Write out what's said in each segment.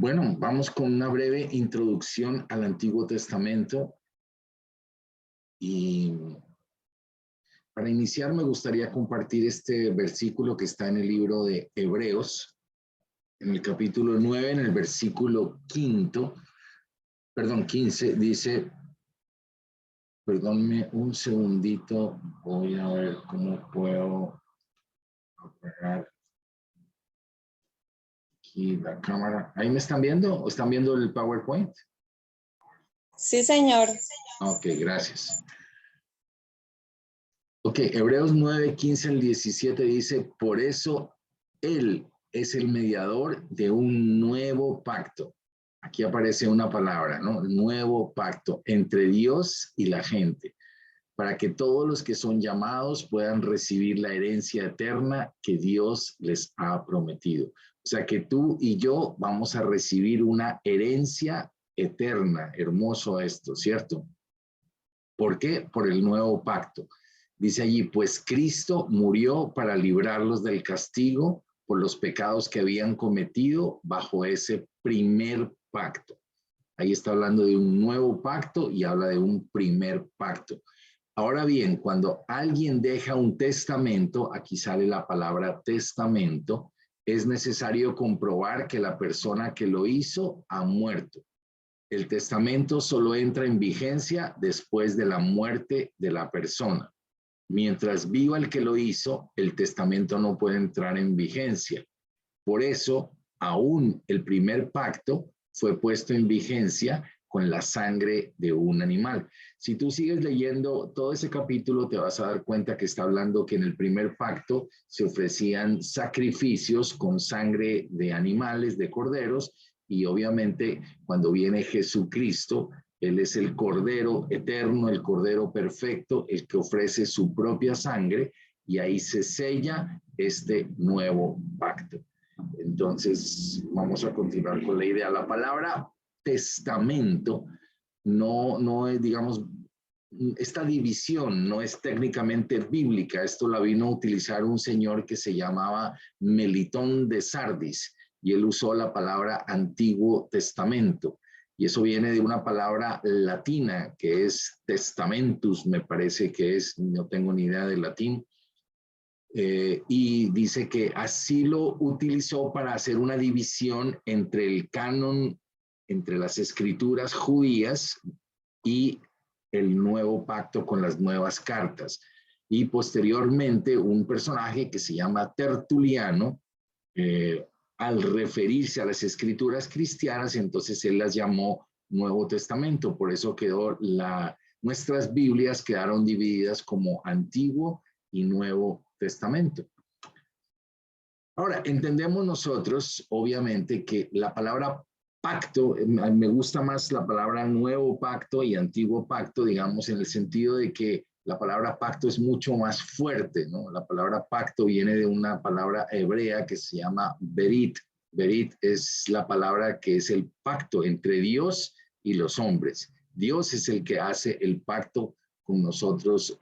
Bueno, vamos con una breve introducción al Antiguo Testamento y para iniciar me gustaría compartir este versículo que está en el libro de Hebreos, en el capítulo 9, en el versículo 15, dice, perdónme un segundito, voy a ver cómo puedo apagar aquí la cámara. ¿Ahí me están viendo o están viendo el PowerPoint? Sí, señor. Ok, gracias. Ok, Hebreos 9, 15 al 17 dice, por eso Él es el mediador de un nuevo pacto. Aquí aparece una palabra, ¿no? Nuevo pacto entre Dios y la gente, para que todos los que son llamados puedan recibir la herencia eterna que Dios les ha prometido. O sea que tú y yo vamos a recibir una herencia eterna. Hermoso esto, ¿cierto? ¿Por qué? Por el nuevo pacto. Dice allí, pues Cristo murió para librarlos del castigo por los pecados que habían cometido bajo ese primer pacto. Ahí está hablando de un nuevo pacto y habla de un primer pacto. Ahora bien, cuando alguien deja un testamento, aquí sale la palabra testamento, es necesario comprobar que la persona que lo hizo ha muerto. El testamento solo entra en vigencia después de la muerte de la persona. Mientras viva el que lo hizo, el testamento no puede entrar en vigencia. Por eso, aún el primer pacto fue puesto en vigencia con la sangre de un animal. Si tú sigues leyendo todo ese capítulo, te vas a dar cuenta que está hablando que en el primer pacto se ofrecían sacrificios con sangre de animales, de corderos, y obviamente cuando viene Jesucristo, Él es el Cordero eterno, el Cordero perfecto, el que ofrece su propia sangre, y ahí se sella este nuevo pacto. Entonces, vamos a continuar con la idea. La palabra testamento no es, digamos, esta división no es técnicamente bíblica. Esto la vino a utilizar un señor que se llamaba Melitón de Sardis y él usó la palabra Antiguo Testamento. Y eso viene de una palabra latina que es testamentus, me parece que es, no tengo ni idea del latín. Y dice que así lo utilizó para hacer una división entre el canon, entre las escrituras judías y el nuevo pacto con las nuevas cartas. Y posteriormente un personaje que se llama Tertuliano, al referirse a las escrituras cristianas, entonces él las llamó Nuevo Testamento. Por eso nuestras Biblias quedaron divididas como Antiguo y Nuevo Testamento. Ahora, entendemos nosotros, obviamente, que la palabra pacto, me gusta más la palabra nuevo pacto y antiguo pacto, digamos, en el sentido de que la palabra pacto es mucho más fuerte, ¿no? La palabra pacto viene de una palabra hebrea que se llama berit. Berit es la palabra que es el pacto entre Dios y los hombres. Dios es el que hace el pacto con nosotros,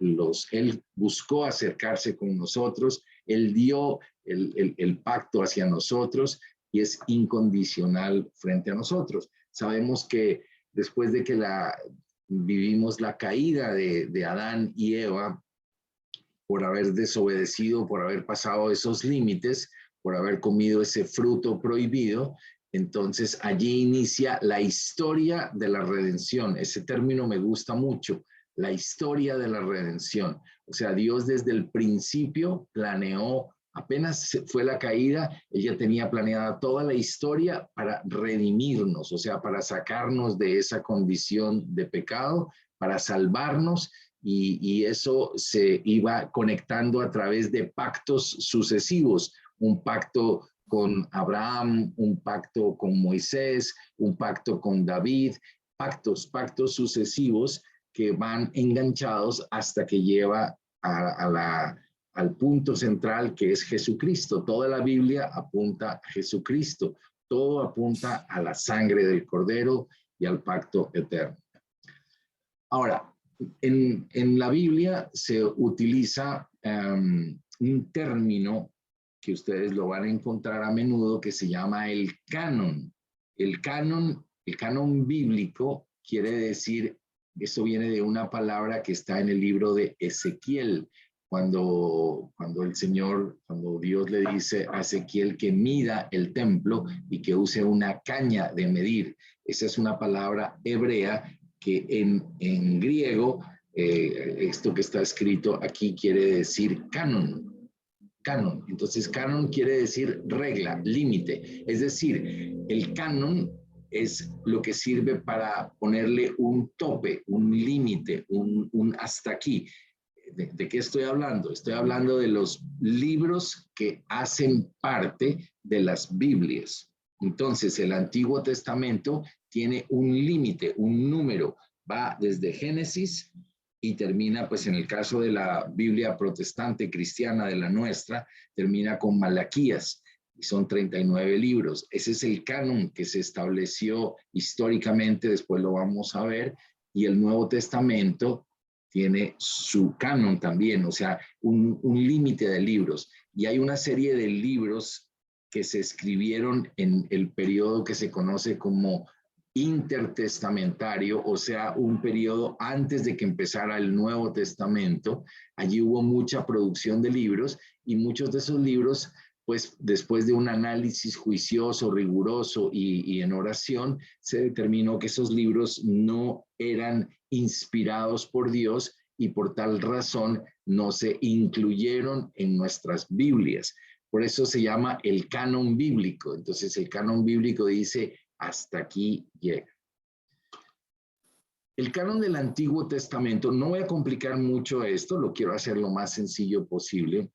Él buscó acercarse con nosotros, Él dio el pacto hacia nosotros y es incondicional frente a nosotros. Sabemos que después de que vivimos la caída de Adán y Eva, por haber desobedecido, por haber pasado esos límites, por haber comido ese fruto prohibido, entonces allí inicia la historia de la redención. Ese término me gusta mucho, la historia de la redención. O sea, Dios desde el principio planeó, apenas fue la caída, ella tenía planeada toda la historia para redimirnos, o sea, para sacarnos de esa condición de pecado, para salvarnos, y eso se iba conectando a través de pactos sucesivos, un pacto con Abraham, un pacto con Moisés, un pacto con David, pactos sucesivos que van enganchados hasta que lleva al punto central que es Jesucristo. Toda la Biblia apunta a Jesucristo, todo apunta a la sangre del Cordero y al pacto eterno. Ahora, en la Biblia se utiliza un término que ustedes lo van a encontrar a menudo que se llama el canon. El canon bíblico quiere decir, esto viene de una palabra que está en el libro de Ezequiel, cuando Dios le dice a Ezequiel que mida el templo y que use una caña de medir. Esa es una palabra hebrea que en griego, esto que está escrito aquí quiere decir canon. Canon. Entonces, canon quiere decir regla, límite. Es decir, el canon es lo que sirve para ponerle un tope, un límite, un hasta aquí. ¿De qué estoy hablando? Estoy hablando de los libros que hacen parte de las Biblias. Entonces, el Antiguo Testamento tiene un límite, un número. Va desde Génesis y termina, pues en el caso de la Biblia protestante cristiana de la nuestra, termina con Malaquías, y son 39 libros. Ese es el canon que se estableció históricamente, después lo vamos a ver, y el Nuevo Testamento tiene su canon también, o sea, un límite de libros. Y hay una serie de libros que se escribieron en el periodo que se conoce como intertestamentario, o sea, un periodo antes de que empezara el Nuevo Testamento. Allí hubo mucha producción de libros y muchos de esos libros, pues después de un análisis juicioso, riguroso y en oración, se determinó que esos libros no eran inspirados por Dios y por tal razón no se incluyeron en nuestras Biblias. Por eso se llama el canon bíblico. Entonces el canon bíblico dice, hasta aquí llega. El canon del Antiguo Testamento, no voy a complicar mucho esto, lo quiero hacer lo más sencillo posible.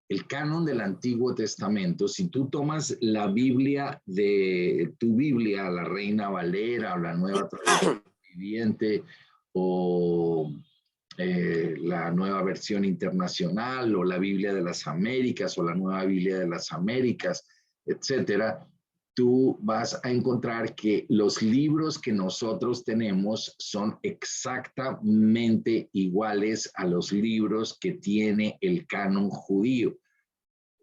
El canon del Antiguo Testamento, si tú tomas la Biblia de tu Biblia, la Reina Valera o la Nueva Traducción Viviente o la Nueva Versión Internacional o la Biblia de las Américas o la Nueva Biblia de las Américas, etcétera, tú vas a encontrar que los libros que nosotros tenemos son exactamente iguales a los libros que tiene el canon judío.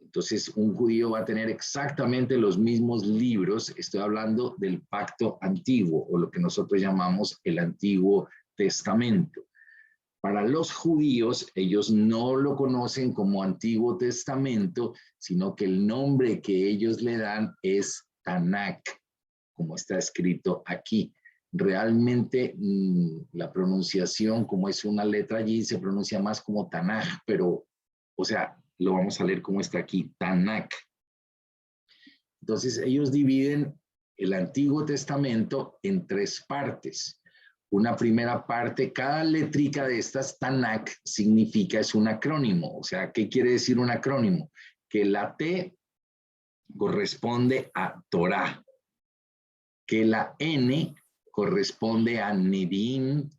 Entonces, un judío va a tener exactamente los mismos libros. Estoy hablando del pacto antiguo o lo que nosotros llamamos el Antiguo Testamento. Para los judíos, ellos no lo conocen como Antiguo Testamento, sino que el nombre que ellos le dan es Tanakh, como está escrito aquí. Realmente la pronunciación, como es una letra allí, se pronuncia más como Tanakh, pero, o sea, lo vamos a leer como está aquí, Tanakh. Entonces, ellos dividen el Antiguo Testamento en tres partes. Una primera parte, cada letrica de estas, Tanakh, significa, es un acrónimo. O sea, ¿qué quiere decir un acrónimo? Que la T corresponde a Torah, que la N corresponde a Nevi'im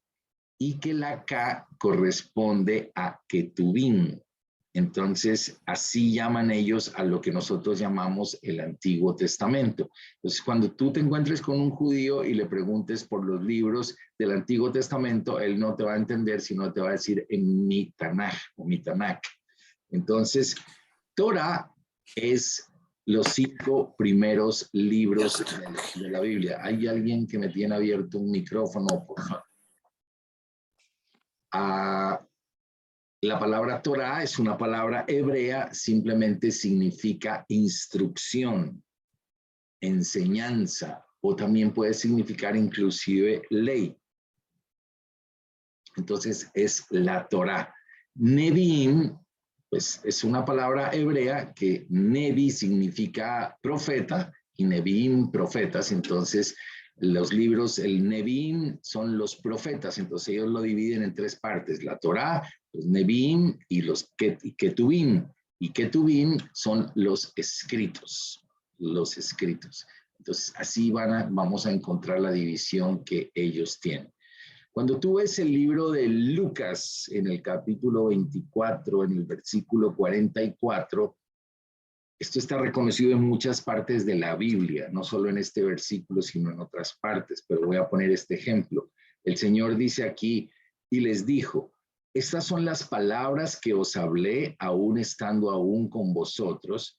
y que la K corresponde a Ketuvim. Entonces, así llaman ellos a lo que nosotros llamamos el Antiguo Testamento. Entonces, cuando tú te encuentres con un judío y le preguntes por los libros del Antiguo Testamento, él no te va a entender, sino te va a decir en mi Tanaj o mi Tanakh. Entonces, Torah es los 5 primeros libros de la Biblia. ¿Hay alguien que me tiene abierto un micrófono, por favor? La palabra Torah es una palabra hebrea, simplemente significa instrucción, enseñanza, o también puede significar inclusive ley. Entonces es la Torah. Nevi'im, pues es una palabra hebrea que Nevi significa profeta y Nevi'im profetas. Entonces los libros, el Nevi'im son los profetas. Entonces ellos lo dividen en tres partes: la Torah, los Nevi'im y los Ketuvim. Y Ketuvim son los escritos, los escritos. Entonces así vamos a encontrar la división que ellos tienen. Cuando tú ves el libro de Lucas en el capítulo 24, en el versículo 44, esto está reconocido en muchas partes de la Biblia, no solo en este versículo, sino en otras partes, pero voy a poner este ejemplo. El Señor dice aquí, y les dijo, estas son las palabras que os hablé, aún estando aún con vosotros,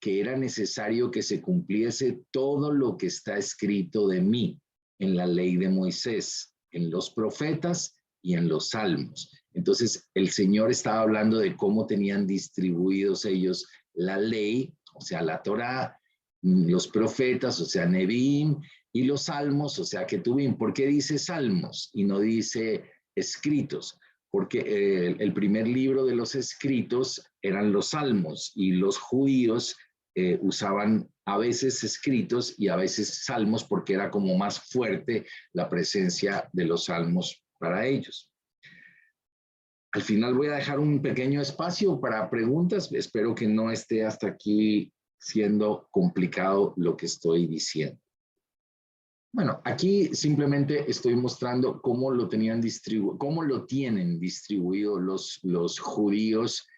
que era necesario que se cumpliese todo lo que está escrito de mí en la ley de Moisés, en los profetas y en los salmos. Entonces, el Señor estaba hablando de cómo tenían distribuidos ellos la ley, o sea, la Torá, los profetas, o sea, Nevi'im, y los salmos, o sea, Ketubim. ¿Por qué dice salmos y no dice escritos? Porque el primer libro de los escritos eran los salmos y los judíos usaban a veces escritos y a veces salmos porque era como más fuerte la presencia de los salmos para ellos. Al final voy a dejar un pequeño espacio para preguntas. Espero que no esté hasta aquí siendo complicado lo que estoy diciendo. Bueno, aquí simplemente estoy mostrando cómo lo tienen distribuido los judíos.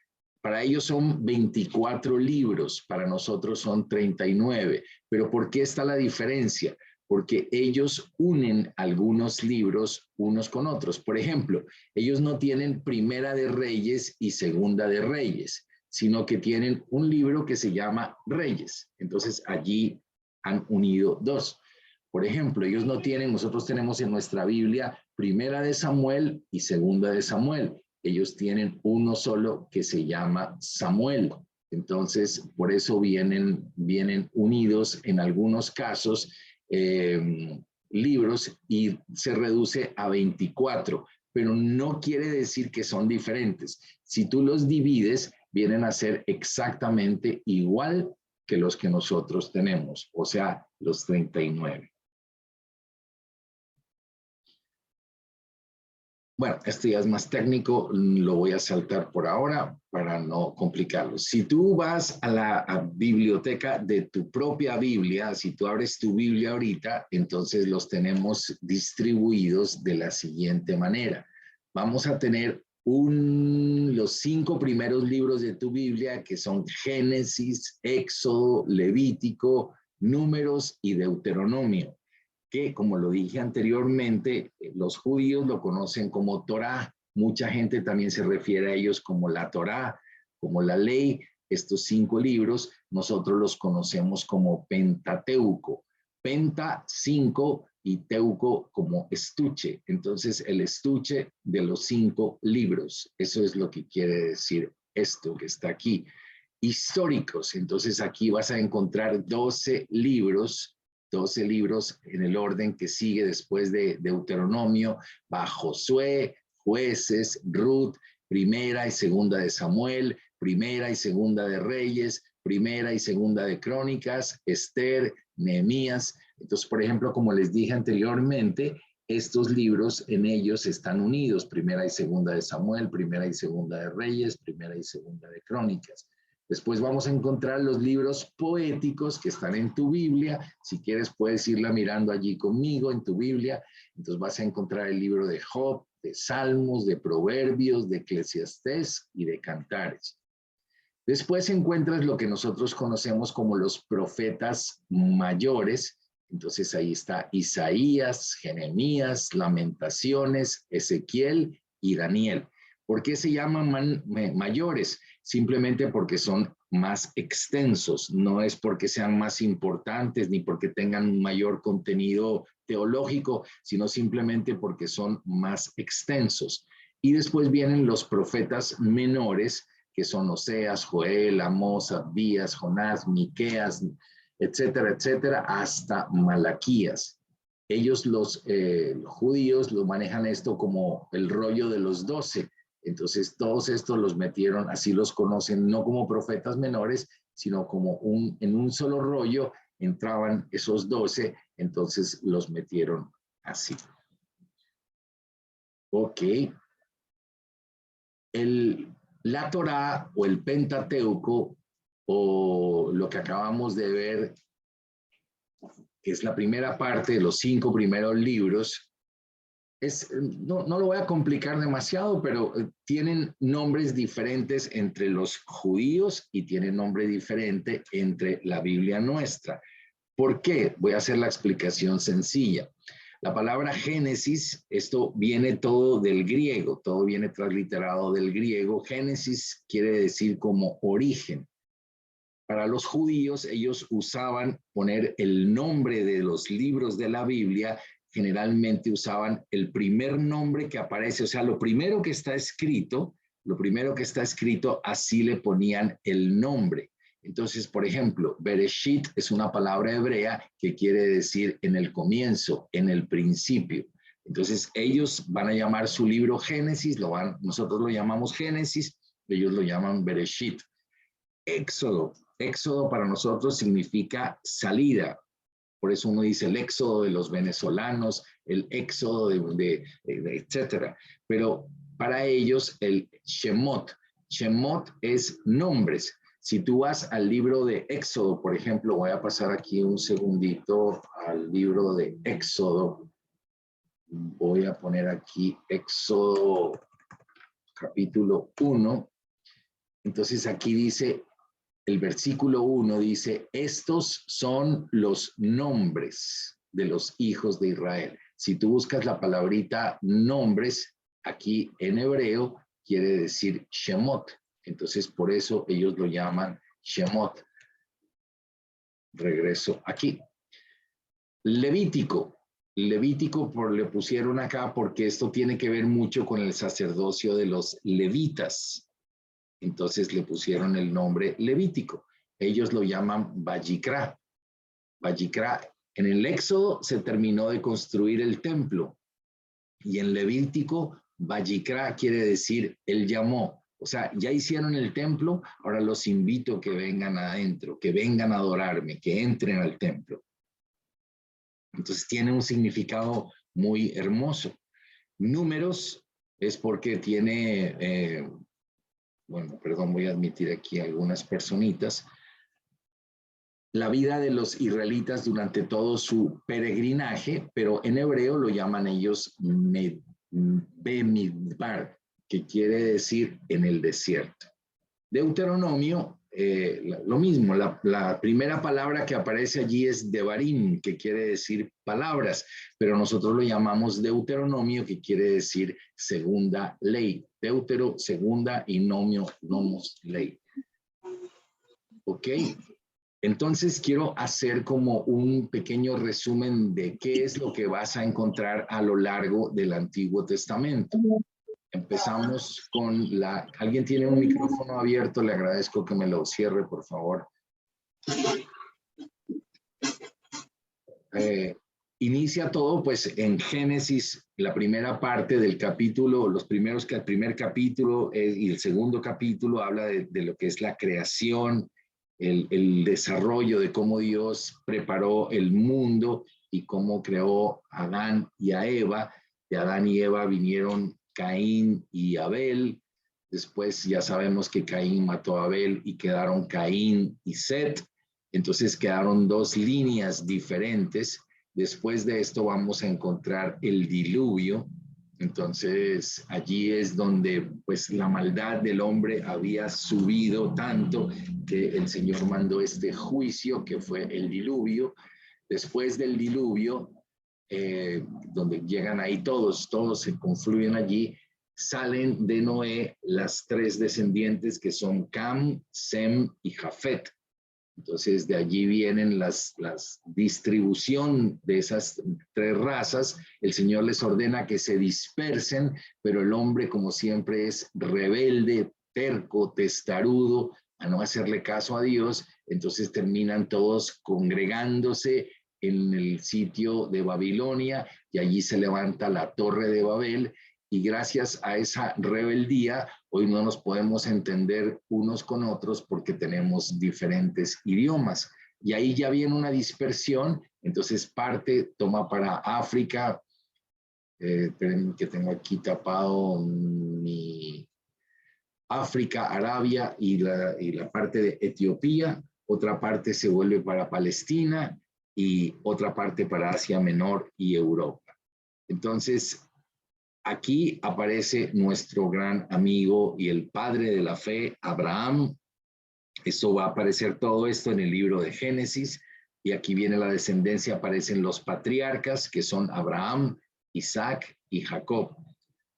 Para ellos son 24 libros, para nosotros son 39. Pero ¿por qué está la diferencia? Porque ellos unen algunos libros unos con otros. Por ejemplo, ellos no tienen Primera de Reyes y Segunda de Reyes, sino que tienen un libro que se llama Reyes. Entonces allí han unido dos. Por ejemplo, ellos no tienen, nosotros tenemos en nuestra Biblia Primera de Samuel y Segunda de Samuel. Ellos tienen uno solo que se llama Samuel. Entonces, por eso vienen unidos en algunos casos libros y se reduce a 24, pero no quiere decir que son diferentes. Si tú los divides, vienen a ser exactamente igual que los que nosotros tenemos, o sea, los 39. Bueno, esto ya es más técnico, lo voy a saltar por ahora para no complicarlo. Si tú vas a la biblioteca de tu propia Biblia, si tú abres tu Biblia ahorita, entonces los tenemos distribuidos de la siguiente manera. Vamos a tener los 5 primeros libros de tu Biblia, que son Génesis, Éxodo, Levítico, Números y Deuteronomio, que, como lo dije anteriormente, los judíos lo conocen como Torá. Mucha gente también se refiere a ellos como la Torá, como la ley. Estos 5 libros nosotros los conocemos como Pentateuco. Penta, 5, y teuco como estuche. Entonces, el estuche de los 5 libros. Eso es lo que quiere decir esto que está aquí. Históricos. Entonces, aquí vas a encontrar 12 libros en el orden que sigue después de Deuteronomio, va Josué, Jueces, Ruth, Primera y Segunda de Samuel, Primera y Segunda de Reyes, Primera y Segunda de Crónicas, Esther, Nehemías. Entonces, por ejemplo, como les dije anteriormente, estos libros en ellos están unidos, Primera y Segunda de Samuel, Primera y Segunda de Reyes, Primera y Segunda de Crónicas. Después vamos a encontrar los libros poéticos que están en tu Biblia. Si quieres, puedes irla mirando allí conmigo en tu Biblia. Entonces vas a encontrar el libro de Job, de Salmos, de Proverbios, de Eclesiastés y de Cantares. Después encuentras lo que nosotros conocemos como los profetas mayores. Entonces ahí está Isaías, Jeremías, Lamentaciones, Ezequiel y Daniel. ¿Por qué se llaman mayores? Simplemente porque son más extensos, no es porque sean más importantes ni porque tengan un mayor contenido teológico, sino simplemente porque son más extensos. Y después vienen los profetas menores, que son Oseas, Joel, Amós, Abdías, Jonás, Miqueas, etcétera, etcétera, hasta Malaquías. Ellos, los judíos, lo manejan esto como el rollo de los 12. Entonces, todos estos los metieron, así los conocen, no como profetas menores, sino como en un solo rollo entraban esos 12, entonces los metieron así. Ok. La Torá o el Pentateuco, o lo que acabamos de ver, que es la primera parte de los 5 primeros libros, no lo voy a complicar demasiado, pero tienen nombres diferentes entre los judíos y tienen nombre diferente entre la Biblia nuestra. ¿Por qué? Voy a hacer la explicación sencilla. La palabra Génesis, esto viene todo del griego, todo viene transliterado del griego. Génesis quiere decir como origen. Para los judíos, ellos usaban poner el nombre de los libros de la Biblia, generalmente usaban el primer nombre que aparece, o sea, lo primero que está escrito, así le ponían el nombre. Entonces, por ejemplo, Bereshit es una palabra hebrea que quiere decir en el comienzo, en el principio. Entonces, ellos van a llamar su libro Génesis, nosotros lo llamamos Génesis, ellos lo llaman Bereshit. Éxodo para nosotros significa salida. Por eso uno dice el éxodo de los venezolanos, el éxodo etcétera. Pero para ellos el Shemot es nombres. Si tú vas al libro de Éxodo, por ejemplo, voy a pasar aquí un segundito al libro de Éxodo. Voy a poner aquí Éxodo capítulo 1. Entonces aquí dice, el versículo 1 dice, estos son los nombres de los hijos de Israel. Si tú buscas la palabrita nombres, aquí en hebreo quiere decir Shemot. Entonces, por eso ellos lo llaman Shemot. Regreso aquí. Levítico le pusieron acá porque esto tiene que ver mucho con el sacerdocio de los levitas. Entonces le pusieron el nombre Levítico. Ellos lo llaman Vayikra. Vayikra, en el Éxodo se terminó de construir el templo y en Levítico, Vayikra quiere decir él llamó. O sea, ya hicieron el templo, ahora los invito a que vengan adentro, que vengan a adorarme, que entren al templo. Entonces tiene un significado muy hermoso. Números es porque tiene, bueno, perdón, voy a admitir aquí algunas personitas. La vida de los israelitas durante todo su peregrinaje, pero en hebreo lo llaman ellos Bemidbar, que quiere decir en el desierto. Deuteronomio, lo mismo, la primera palabra que aparece allí es Devarim, que quiere decir palabras, pero nosotros lo llamamos Deuteronomio, que quiere decir segunda ley. Deutero, segunda, y nomio, nomos, ley. ¿Ok? Entonces quiero hacer como un pequeño resumen de qué es lo que vas a encontrar a lo largo del Antiguo Testamento. Empezamos con ¿Alguien tiene un micrófono abierto? Le agradezco que me lo cierre, por favor. Inicia todo, pues, en Génesis, la primera parte del capítulo, el primer capítulo y el segundo capítulo habla de lo que es la creación, el desarrollo de cómo Dios preparó el mundo y cómo creó a Adán y a Eva. De Adán y Eva vinieron Caín y Abel. Después ya sabemos que Caín mató a Abel y quedaron Caín y Set. Entonces quedaron dos líneas diferentes. Después de esto vamos a encontrar el diluvio. Entonces allí es donde pues la maldad del hombre había subido tanto que el Señor mandó este juicio que fue el diluvio. Después del diluvio, donde llegan ahí todos se confluyen allí, salen de Noé las tres descendientes que son Cam, Sem y Jafet. Entonces de allí vienen las distribución de esas tres razas. El Señor les ordena que se dispersen, pero el hombre, como siempre, es rebelde, terco, testarudo, a no hacerle caso a Dios. Entonces terminan todos congregándose en el sitio de Babilonia y allí se levanta la Torre de Babel. Y gracias a esa rebeldía, hoy no nos podemos entender unos con otros porque tenemos diferentes idiomas. Y ahí ya viene una dispersión, entonces parte toma para África, que tengo aquí tapado mi África, Arabia y la parte de Etiopía, otra parte se vuelve para Palestina y otra parte para Asia Menor y Europa. Entonces, aquí aparece nuestro gran amigo y el padre de la fe, Abraham. Eso va a aparecer todo esto en el libro de Génesis. Y aquí viene la descendencia, aparecen los patriarcas, que son Abraham, Isaac y Jacob.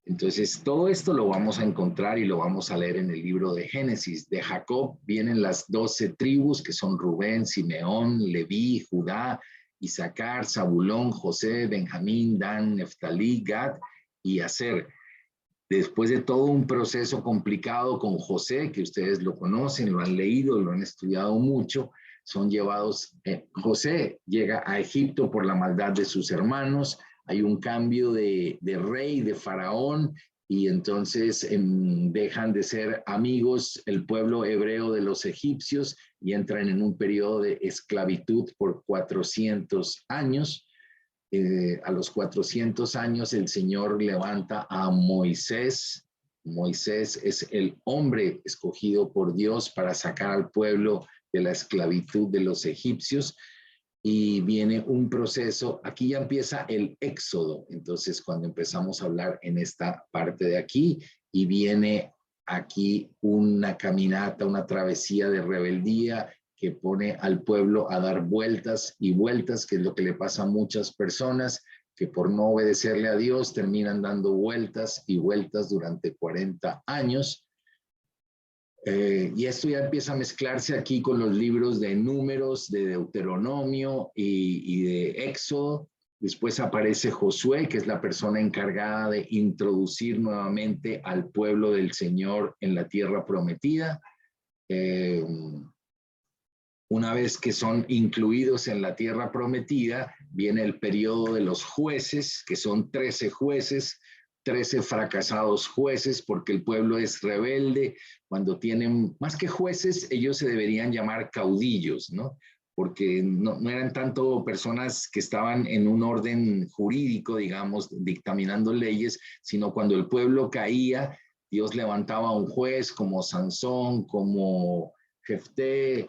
Entonces, todo esto lo vamos a encontrar y lo vamos a leer en el libro de Génesis. De Jacob vienen las 12 tribus, que son Rubén, Simeón, Leví, Judá, Isaacar, Zabulón, José, Benjamín, Dan, Neftalí, Gad y Aser. Después de todo un proceso complicado con José, que ustedes lo conocen, lo han leído, lo han estudiado mucho, son llevados, José llega a Egipto por la maldad de sus hermanos, hay un cambio de rey, de faraón, y entonces dejan de ser amigos el pueblo hebreo de los egipcios y entran en un periodo de esclavitud por 400 años. A los 400 años el Señor levanta a Moisés. Moisés es el hombre escogido por Dios para sacar al pueblo de la esclavitud de los egipcios, y viene un proceso, aquí ya empieza el éxodo, entonces cuando empezamos a hablar en esta parte de aquí, y viene aquí una caminata, una travesía de rebeldía que pone al pueblo a dar vueltas y vueltas, que es lo que le pasa a muchas personas, que por no obedecerle a Dios terminan dando vueltas y vueltas durante 40 años. Y esto ya empieza a mezclarse aquí con los libros de Números, de Deuteronomio y de Éxodo. Después aparece Josué, que es la persona encargada de introducir nuevamente al pueblo del Señor en la tierra prometida. Una vez que son incluidos en la tierra prometida, viene el periodo de los jueces, que son 13 jueces, 13 fracasados jueces, porque el pueblo es rebelde. Cuando tienen, más que jueces, ellos se deberían llamar caudillos, ¿no? Porque no eran tanto personas que estaban en un orden jurídico, digamos, dictaminando leyes, sino cuando el pueblo caía, Dios levantaba a un juez como Sansón, como Jefté,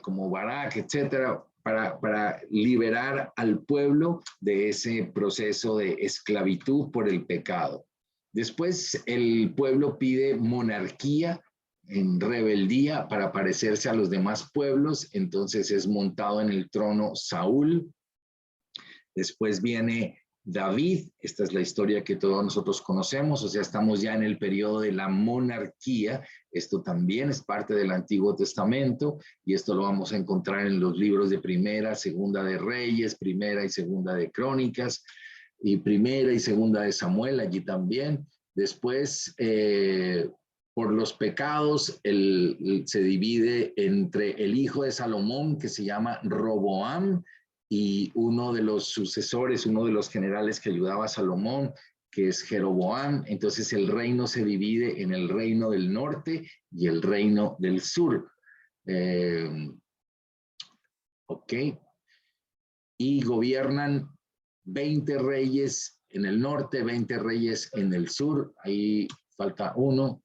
como Barak, etcétera, para liberar al pueblo de ese proceso de esclavitud por el pecado. Después el pueblo pide monarquía en rebeldía para parecerse a los demás pueblos, entonces es montado en el trono Saúl. Después viene David, esta es la historia que todos nosotros conocemos, o sea, estamos ya en el periodo de la monarquía. Esto también es parte del Antiguo Testamento y esto lo vamos a encontrar en los libros de Primera, Segunda de Reyes, Primera y Segunda de Crónicas y Primera y Segunda de Samuel, allí también. Después, por los pecados, se divide entre el hijo de Salomón, que se llama Roboam, y uno de los sucesores, uno de los generales que ayudaba a Salomón, que es Jeroboam. Entonces el reino se divide en el reino del norte y el reino del sur. Ok. Y gobiernan 20 reyes en el norte, 20 reyes en el sur. Ahí falta uno.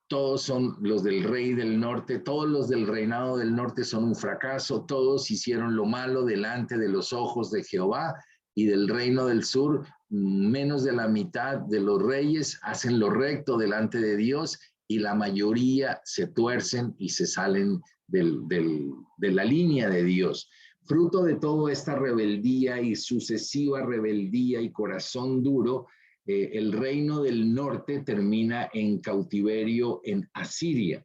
Todos son los del rey del norte, todos los del reinado del norte son un fracaso, todos hicieron lo malo delante de los ojos de Jehová, y del reino del sur, menos de la mitad de los reyes hacen lo recto delante de Dios, y la mayoría se tuercen y se salen de la línea de Dios. Fruto de toda esta rebeldía y sucesiva rebeldía y corazón duro, el reino del norte termina en cautiverio en Asiria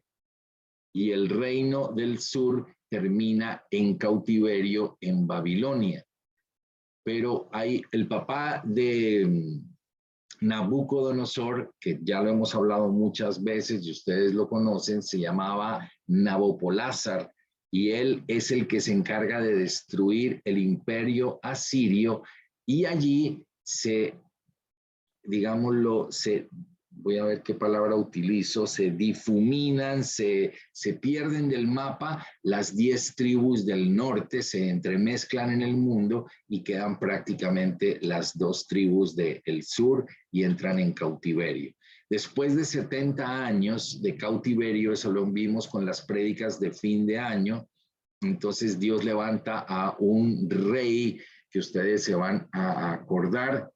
y el reino del sur termina en cautiverio en Babilonia. Pero hay el papá de Nabucodonosor, que ya lo hemos hablado muchas veces y ustedes lo conocen, se llamaba Nabopolázar, y él es el que se encarga de destruir el imperio asirio, y allí digámoslo, voy a ver qué palabra utilizo, se difuminan, se pierden del mapa las 10 tribus del norte, se entremezclan en el mundo y quedan prácticamente las 2 tribus del sur y entran en cautiverio. Después de 70 años de cautiverio, eso lo vimos con las prédicas de fin de año, entonces Dios levanta a un rey que ustedes se van a acordar.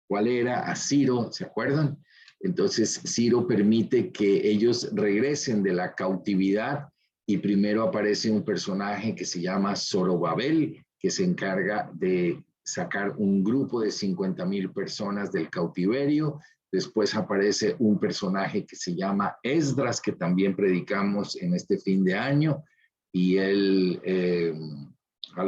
¿Cuál era? A Ciro, ¿se acuerdan? Entonces Ciro permite que ellos regresen de la cautividad, y primero aparece un personaje que se llama Zorobabel, que se encarga de sacar un grupo de 50,000 personas del cautiverio. Después aparece un personaje que se llama Esdras, que también predicamos en este fin de año. Y él,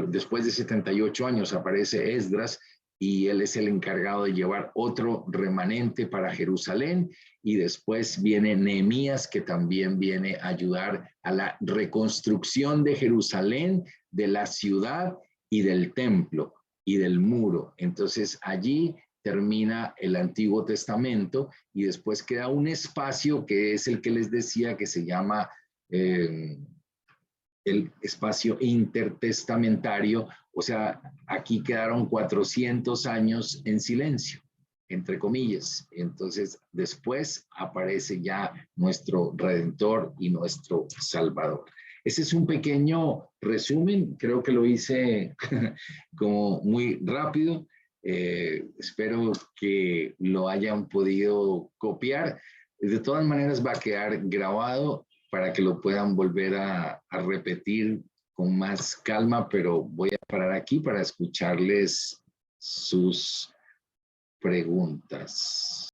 después de 78 años, aparece Esdras y él es el encargado de llevar otro remanente para Jerusalén. Y después viene Nehemías, que también viene a ayudar a la reconstrucción de Jerusalén, de la ciudad y del templo y del muro. Entonces allí termina el Antiguo Testamento y después queda un espacio que es el que les decía que se llama el espacio intertestamentario. O sea, aquí quedaron 400 años en silencio, entre comillas. Entonces, después aparece ya nuestro Redentor y nuestro Salvador. Ese es un pequeño resumen, creo que lo hice como muy rápido. Espero que lo hayan podido copiar. De todas maneras va a quedar grabado para que lo puedan volver a repetir con más calma, pero voy a parar aquí para escucharles sus preguntas.